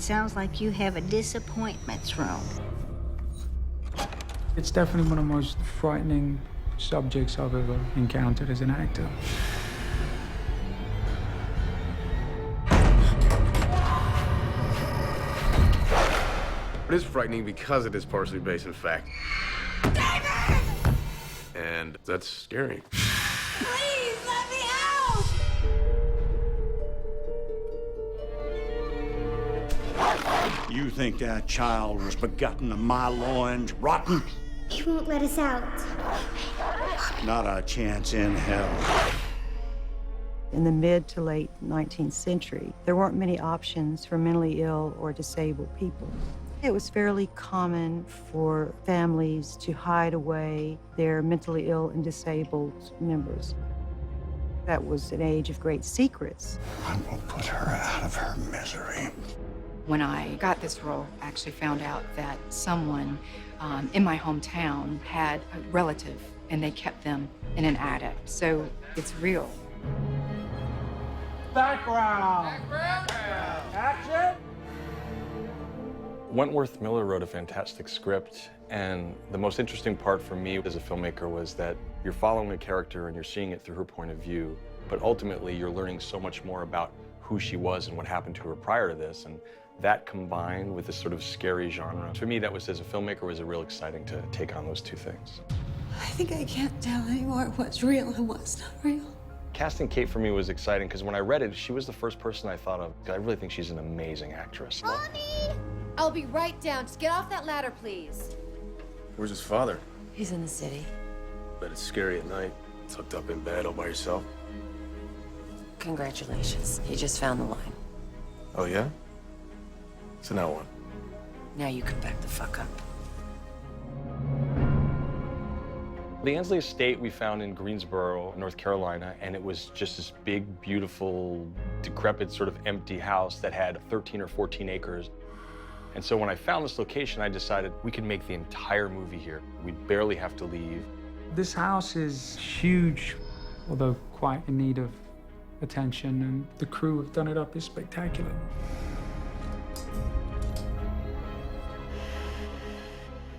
sounds like you have a disappointments room. It's definitely one of the most frightening subjects I've ever encountered as an actor. It is frightening because it is partially based in fact. David! And that's scary. Please, let me out! You think that child was begotten of my loins, rotten? He won't let us out. Not a chance in hell. In the mid to late 19th century, there weren't many options for mentally ill or disabled people. It was fairly common for families to hide away their mentally ill and disabled members. That was an age of great secrets. I will put her out of her misery. When I got this role, I actually found out that someone in my hometown had a relative, and they kept them in an attic. So it's real. Background! Action! Wentworth Miller wrote a fantastic script, and the most interesting part for me as a filmmaker was that you're following a character and you're seeing it through her point of view, but ultimately you're learning so much more about who she was and what happened to her prior to this, and that combined with this sort of scary genre. For me, that was, as a filmmaker, was real exciting to take on those two things. I think I can't tell anymore what's real and what's not real. Casting Kate for me was exciting because when I read it, she was the first person I thought of. I really think she's an amazing actress. Mommy! I'll be right down. Just get off that ladder, please. Where's his father? He's in the city. Bet it's scary at night. Tucked up in bed all by yourself. Congratulations. He just found the line. Oh, yeah? So now what? Now you can back the fuck up. The Ansley Estate we found in Greensboro, North Carolina, and it was just this big, beautiful, decrepit, sort of empty house that had 13 or 14 acres. And so when I found this location, I decided we could make the entire movie here. We'd barely have to leave. This house is huge, although quite in need of attention, and the crew have done it up is spectacular.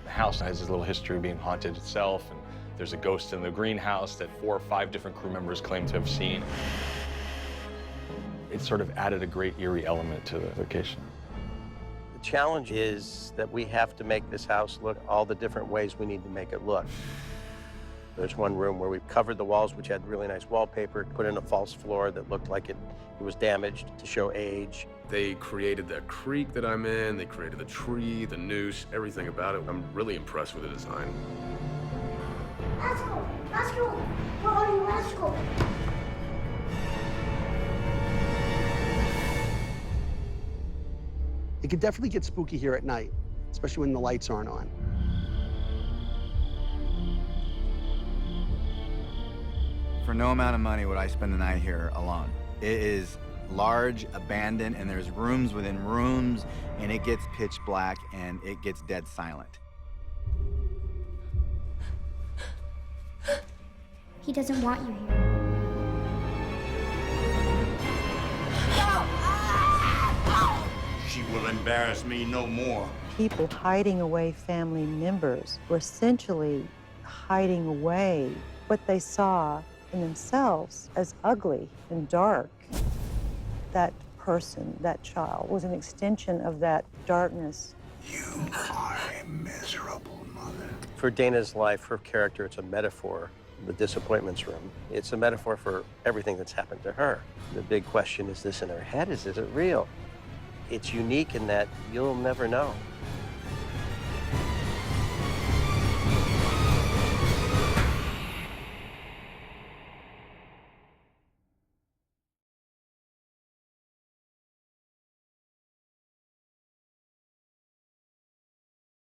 The house has this little history of being haunted itself, and there's a ghost in the greenhouse that 4 or 5 different crew members claim to have seen. It sort of added a great eerie element to the location. The challenge is that we have to make this house look all the different ways we need to make it look. There's one room where we've covered the walls, which had really nice wallpaper, put in a false floor that looked like it was damaged to show age. They created the creek that I'm in, they created the tree, the noose, everything about it. I'm really impressed with the design. Rascal! Rascal! Where are you, Rascal? It could definitely get spooky here at night, especially when the lights aren't on. For no amount of money would I spend the night here alone. It is large, abandoned, and there's rooms within rooms, and it gets pitch black, and it gets dead silent. He doesn't want you here. She will embarrass me no more. People hiding away family members were essentially hiding away what they saw in themselves as ugly and dark. That person, that child, was an extension of that darkness. You are a miserable mother. For Dana's life, her character, it's a metaphor, the disappointments room. It's a metaphor for everything that's happened to her. The big question, is this in her head? Is it real? It's unique in that you'll never know.